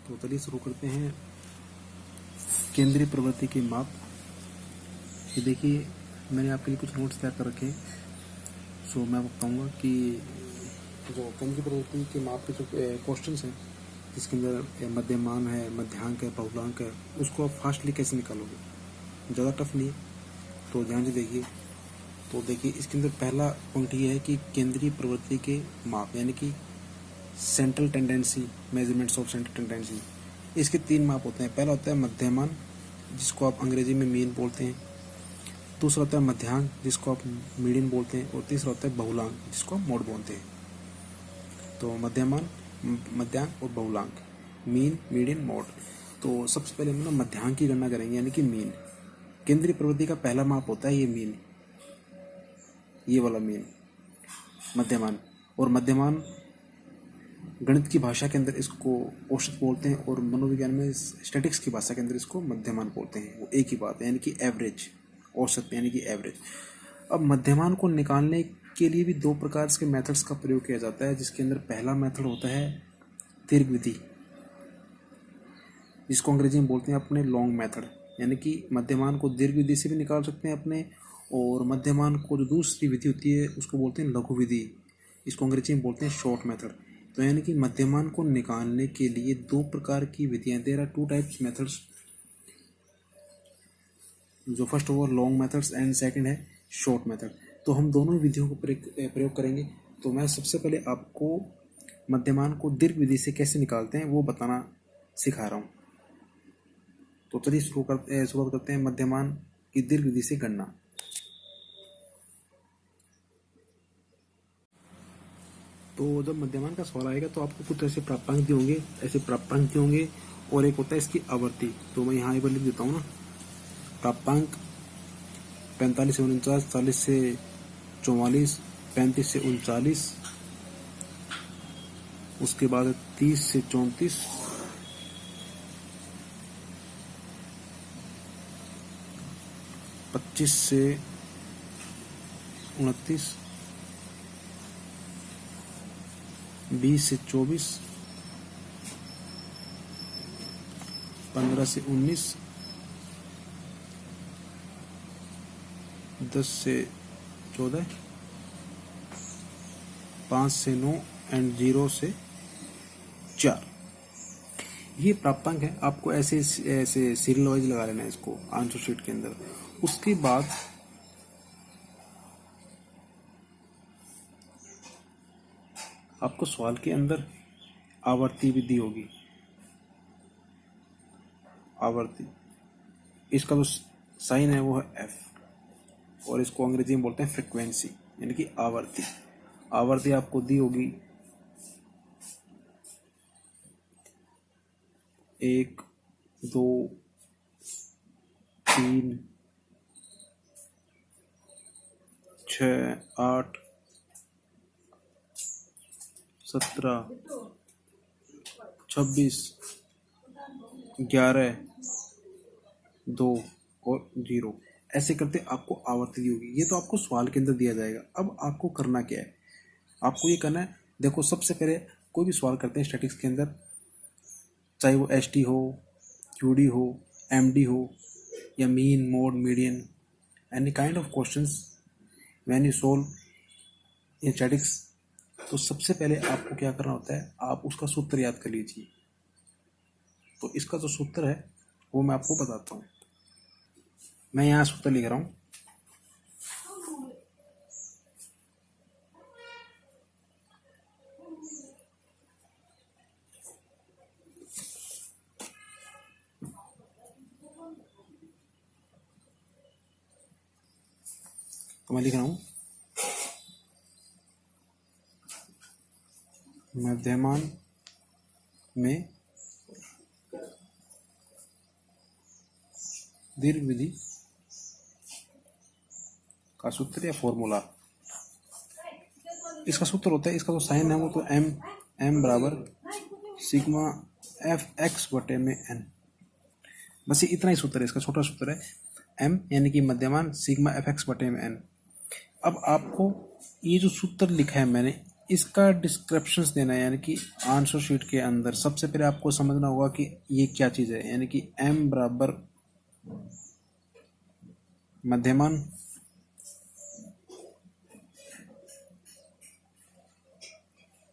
तो चलिए शुरू करते हैं केंद्रीय प्रवृत्ति के माप। ये देखिए मैंने आपके लिए कुछ नोट्स तैयार कर रखे हैं। सो मैं आपको बताऊंगा कि जो केंद्रीय प्रवृत्ति के माप के जो क्वेश्चंस हैं जिसके अंदर मध्यमान है, मध्यांक है, बहुलांक है, उसको आप फास्टली कैसे निकालोगे। ज़्यादा टफ नहीं है, तो ध्यान से देखिए। तो देखिए इसके अंदर पहला पॉइंट ये है कि केंद्रीय प्रवृत्ति के माप यानी कि central tendency, measurements of central tendency. इसके 3 माप होते हैं। पहला होता है मध्यमान जिसको आप अंग्रेजी में मीन बोलते हैं, दूसरा होता है मध्यांक जिसको आप मीडियन बोलते हैं, और तीसरा होता है बहुलांक जिसको आप मोड बोलते हैं। तो मध्यमान, मध्यांक और बहुलांक, मीन, मीडियन, मोड। तो सबसे पहले हम ना मध्यांक की गणना करेंगे यानी कि मीन। केंद्रीय प्रवृत्ति का पहला माप होता है ये मीन, ये वाला मीन मध्यमान। और मध्यमान गणित की भाषा के अंदर इसको औसत बोलते हैं और मनोविज्ञान में स्टैटिक्स की भाषा के अंदर इसको मध्यमान बोलते हैं। वो एक ही बात है, यानी कि एवरेज, औसत यानी कि एवरेज। अब मध्यमान को निकालने के लिए भी 2 प्रकार के मेथड्स का प्रयोग किया जाता है, जिसके अंदर पहला मेथड होता है दीर्घ विधि, जिसको अंग्रेजी में बोलते हैं अपने लॉन्ग मेथड। यानी कि मध्यमान को दीर्घ विधि से भी निकाल सकते हैं अपने, और मध्यमान को जो दूसरी विधि होती है उसको बोलते हैं लघु विधि, इसको अंग्रेजी में बोलते हैं शॉर्ट मेथड। तो यानी कि मध्यमान को निकालने के लिए 2 प्रकार की विधियां, देयर आर 2 टाइप्स मेथड्स। जो first of all long methods and second है शॉर्ट मेथड। तो हम दोनों विधियों को प्रयोग करेंगे। तो मैं सबसे पहले आपको मध्यमान को दीर्घ विधि से कैसे निकालते हैं वो बताना सिखा रहा हूँ। तो चलिए शुरुआत करते हैं मध्यमान की दीर्घ विधि से गणना। तो जब मध्यमान का सवाल आएगा तो आपको कुछ ऐसे प्राप्तांक दिए होंगे, और एक होता है इसकी आवर्ती। तो मैं यहाँ एक बार लिख देता हूँ ना, प्राप्तांक 45 से 49, 40 से 44, 35 से 39, उसके बाद 30 से 34, 25 से 29, 20 से 24, 15 से 19, 10 से 14, 5 से 9 एंड 0 से 4। ये प्राप्तांक है। आपको ऐसे ऐसे सीरियल वाइज लगा लेना है इसको आंसर शीट के अंदर। उसके बाद आपको सवाल के अंदर आवर्ती विधि होगी, आवर्ती। इसका जो साइन है वो है एफ, और इसको अंग्रेजी में बोलते हैं फ्रीक्वेंसी यानी कि आवर्ती। आवर्ती आपको दी होगी 1, 2, 3, 6, 8, 17, 26, 11, 2 और 0। ऐसे करते आपको आवर्ती दी होगी। ये तो आपको सवाल के अंदर दिया जाएगा। अब आपको करना क्या है, आपको ये करना है, देखो सबसे पहले कोई भी सवाल करते हैं स्टैटिक्स के अंदर, चाहे वो एसटी हो, क्यूडी हो, एमडी हो, या mean, mode, median, any kind of questions when you solve in statics, तो सबसे पहले आपको क्या करना होता है, आप उसका सूत्र याद कर लीजिए। तो इसका जो सूत्र है वो मैं आपको बताता हूँ। मैं यहाँ सूत्र लिख रहा हूँ। तो मैं लिख रहा हूँ मध्यमान में दीर्घ विधि का सूत्र या फॉर्मूला। इसका सूत्र होता है, इसका जो साइन है वो तो एम बराबर सिग्मा एफ एक्स बटे में एन। बस ये इतना ही सूत्र है, इसका छोटा सूत्र है। एम यानी कि मध्यमान, सिग्मा एफ एक्स बटे में एन। अब आपको ये जो सूत्र लिखा है मैंने, इसका डिस्क्रिप्शंस देना है, यानी कि आंसर शीट के अंदर सबसे पहले आपको समझना होगा कि ये क्या चीज़ है, यानी कि m बराबर मध्यमान,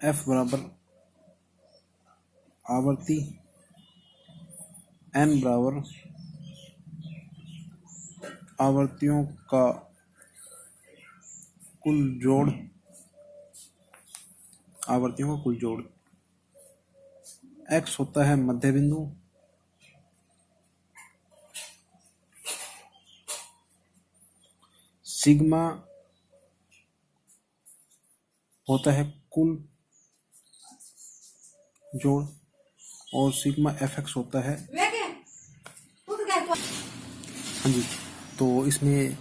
f बराबर आवर्ती, n बराबर आवर्तियों का कुल जोड़, आवर्तियों का कुल जोड़, x होता है मध्य बिंदु, सिग्मा होता है कुल जोड़, और सिग्मा fx होता है, हाँ जी, तो इसमें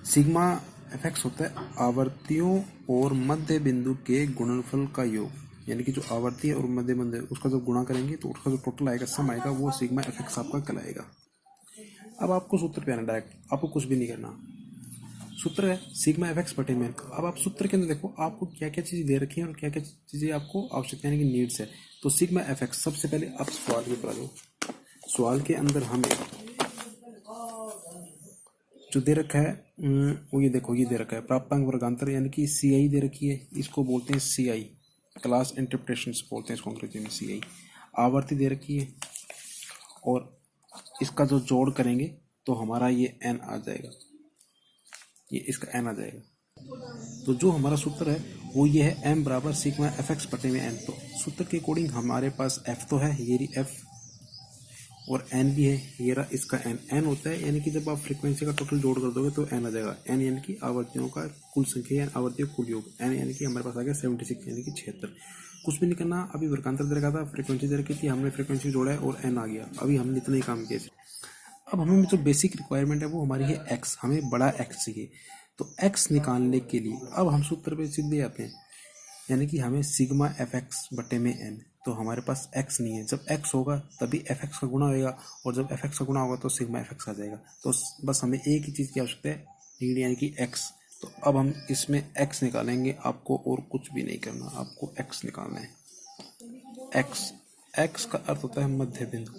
सिग्मा fx होता है आवर्तियों और मध्य बिंदु के गुणनफल का योग, यानी कि जो आवर्ती है और मध्य बिंदु है उसका जब गुणा करेंगे तो उसका जो टोटल आएगा, सम आएगा, वो सिग्मा fx आपका कहलाएगा। अब आपको सूत्र पे आना डायरेक्ट, आपको कुछ भी नहीं करना। सूत्र है सिग्मा fx बटे में। अब आप सूत्र के अंदर देखो आपको क्या क्या चीज़ दे रखी है और क्या क्या चीज़ें आपको आवश्यकता यानी कि नीड्स है। तो सिग्मा fx, सबसे पहले आप सवाल के ऊपर आ जाओ। सवाल के अंदर हमें जो दे रखा है वो ये देखो, ये दे रखा है प्राप्तांक वर्गांतर, यानी कि CI दे रखी है, इसको बोलते हैं CI, क्लास इंटरप्रिटेशन बोलते हैं इसको अंग्रेजी में, CI। आवर्ती दे रखी है और इसका जो जोड़ करेंगे तो हमारा ये n आ जाएगा, ये इसका n आ जाएगा। तो जो हमारा सूत्र है वो ये है m बराबर सिग्मा fx बटे में n। तो सूत्र के अकॉर्डिंग हमारे पास f तो है, ये रही f, और n भी है, ये रहा इसका n होता है, यानी कि जब आप फ्रीक्वेंसी का टोटल जोड़ कर दोगे तो n आ जाएगा। n यानी कि आवर्तियों का कुल संख्या या आवर्तियों कुल योग, n यानी कि हमारे पास आ गया 76, यानी कि 76। कुछ भी नहीं करना, अभी वर्गांतर दे रखा था, फ्रीक्वेंसी दे रखी थी, हमने फ्रीक्वेंसी जोड़ा है और n आ गया, अभी हमने इतना ही काम किया। अब हमें जो बेसिक रिक्वायरमेंट है वो हमारी है x, हमें बड़ा x चाहिए। तो x निकालने के लिए अब हम सूत्र पे सीधे आते हैं, यानी कि हमें सिग्मा fx बटे में n। तो हमारे पास x नहीं है, जब x होगा तभी fx का गुणा होएगा, और जब fx का गुणा होगा तो सिग्मा fx आ जाएगा। तो बस हमें एक ही चीज़ की आवश्यकता है, नीड, यानी कि x। तो अब हम इसमें x निकालेंगे, आपको और कुछ भी नहीं करना, आपको x निकालना है। x का अर्थ होता है मध्य बिंदु,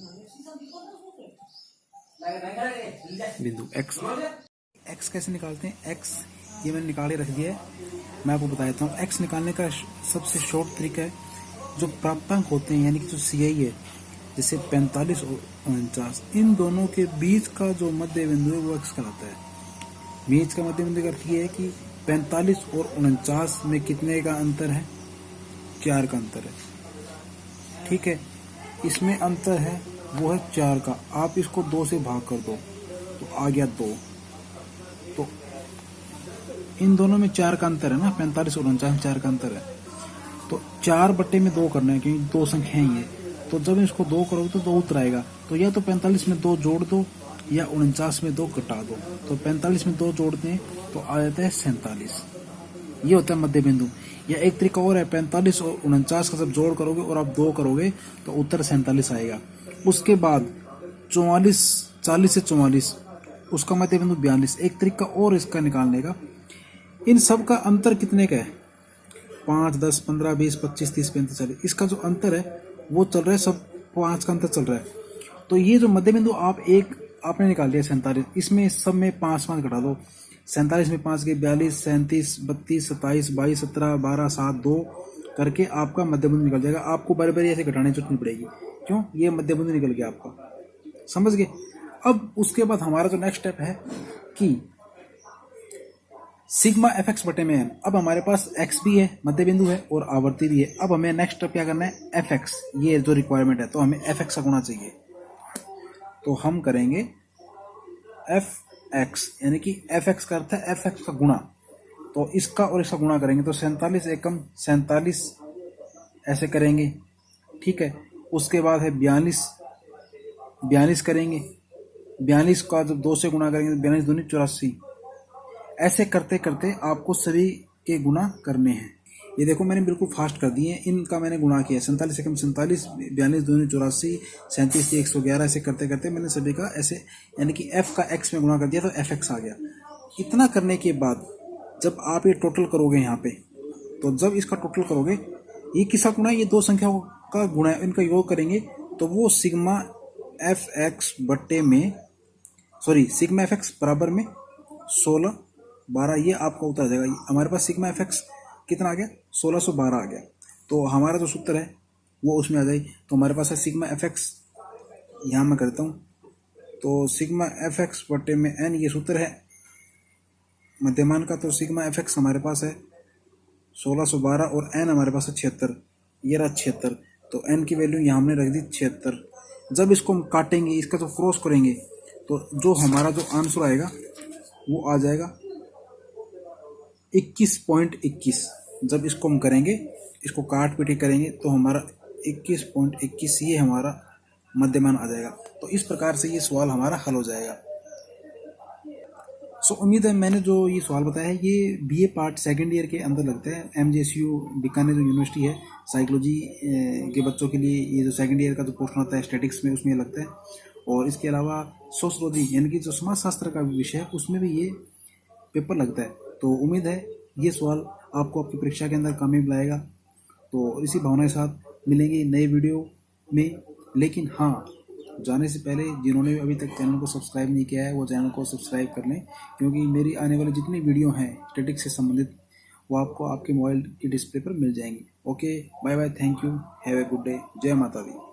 बिंदु x कैसे निकालते हैं? x ये मैंने निकाल के रख दिया है, मैं आपको बता देता हूँ। x निकालने का सबसे शॉर्ट तरीका है, जो प्राप्तांक होते हैं यानी कि जो CI है, जैसे 45 और 49, इन दोनों के बीच का जो मध्य बिंदु है वो x कहलाता है। बीच का मध्य बिंदु का अर्थ ये है कि 45 और 49 में कितने का अंतर है? 4 का अंतर है, ठीक है। इसमें अंतर है वो है 4 का, आप इसको 2 से भाग कर दो तो आ गया 2। तो इन दोनों में 4 का अंतर है ना, 45 और 49 में 4 का अंतर है। तो 4 बटे में 2 करना है, क्योंकि 2 संख्या है ये। तो जब इसको 2 करोगे तो 2 उत्तर आएगा। तो या तो 45 में 2 जोड़ दो या 49 में 2 घटा दो। तो 45 में 2 जोड़ते हैं तो आ जाता है 47। ये होता है मध्य बिंदु। या एक तरीका और है, 45 और 49 का जब जोड़ करोगे और आप 2 करोगे तो उत्तर 47 आएगा। उसके बाद 44, 40 से 44, उसका मध्य बिंदु 42। एक तरीका और इसका निकालने का, इन सब का अंतर कितने का है? 5, 10, 15, 20, 25, 30, 35, 40। इसका जो अंतर है वो चल रहा है, सब 5 का अंतर चल रहा है। तो ये जो मध्य बिंदु आपने निकाल लिया 47, इसमें सब में 5 5 घटा दो। 47 में 5 के 42, 37, 32, 27, 22, 17, 12, 7, 2 करके आपका मध्य बिंदु निकल जाएगा। आपको बारी बारी ऐसे घटाने की जरूरत नहीं पड़ेगी। क्यों? ये मध्य बिंदु निकल गया आपका, समझ गए। अब उसके बाद हमारा जो नेक्स्ट स्टेप है कि सिग्मा fx बटे में n। अब हमारे पास x भी है, मध्य बिंदु है और आवर्ती भी है। अब हमें नेक्स्ट स्टेप क्या करना है? fx, ये जो रिक्वायरमेंट है, तो हमें fx का गुणा चाहिए। तो हम करेंगे fx, यानी कि fx का अर्थ है fx का गुणा। तो इसका और इसका गुणा करेंगे तो 47 एकम 47 ऐसे करेंगे, ठीक है। उसके बाद है 42 करेंगे। 42 का जब 2 से गुणा करेंगे तो 42 दूनी 84। ऐसे करते करते आपको सभी के गुणा करने हैं। ये देखो मैंने बिल्कुल फास्ट कर दिए हैं, इनका मैंने गुणा किया। 47 एकम 47, 42 दूनी 84, 37 111। ऐसे करते करते मैंने सभी का ऐसे, यानी कि f का x में गुणा कर दिया तो fx आ गया। इतना करने के बाद जब आप ये टोटल करोगे यहाँ पे, तो जब इसका टोटल करोगे, ये किसका गुणा है, ये दो संख्याओं का गुणा है, इनका योग करेंगे तो वो सिग्मा एफ एक्स बट्टे में सिग्मा एफ एक्स बराबर में 1612 ये आपका उत्तर आ जाएगा। हमारे पास सिग्मा एफ एक्स कितना आ गया, 1612 आ गया। तो हमारा जो सूत्र है वो उसमें आ जाए। तो हमारे पास है सिग्मा एफ एक्स, यहाँ मैं करता हूँ, तो सिग्मा एफ एक्स बट्टे में एन ये सूत्र है मध्यमान का। तो सिग्मा एफ एक्स हमारे पास है 1612 और एन हमारे पास है 76, ये रहा 76। तो एन की वैल्यू यहाँ हमने रख दी 76। जब इसको हम काटेंगे, इसका जो क्रॉस करेंगे, तो जो हमारा जो आंसर आएगा वो आ जाएगा 21.21। जब इसको हम करेंगे, इसको काट पीट करेंगे तो हमारा 21.21 ये हमारा मध्यमान आ जाएगा। तो इस प्रकार से ये सवाल हमारा हल हो जाएगा। उम्मीद है मैंने जो ये सवाल बताया है ये बीए पार्ट सेकंड ईयर के अंदर लगता है। एमजेएसयू बीकानेर जो यूनिवर्सिटी है, साइकोलॉजी के बच्चों के लिए ये जो सेकंड ईयर का जो पोर्शन होता है स्टैटिक्स में, उसमें लगता है। और इसके अलावा सोशलॉजी यानी कि जो समाज शास्त्र का विषय है उसमें भी ये पेपर लगता है। तो उम्मीद है ये सवाल आपको आपकी परीक्षा के अंदर कामयाब लाएगा। तो इसी भावना के साथ मिलेंगे नए वीडियो में। लेकिन हाँ, जाने से पहले जिन्होंने अभी तक चैनल को सब्सक्राइब नहीं किया है वो चैनल को सब्सक्राइब कर लें, क्योंकि मेरी आने वाली जितनी वीडियो हैं स्टैटिक्स से संबंधित वो आपको आपके मोबाइल के डिस्प्ले पर मिल जाएंगी। Okay, bye bye, thank you, have a good day, जय माता दी।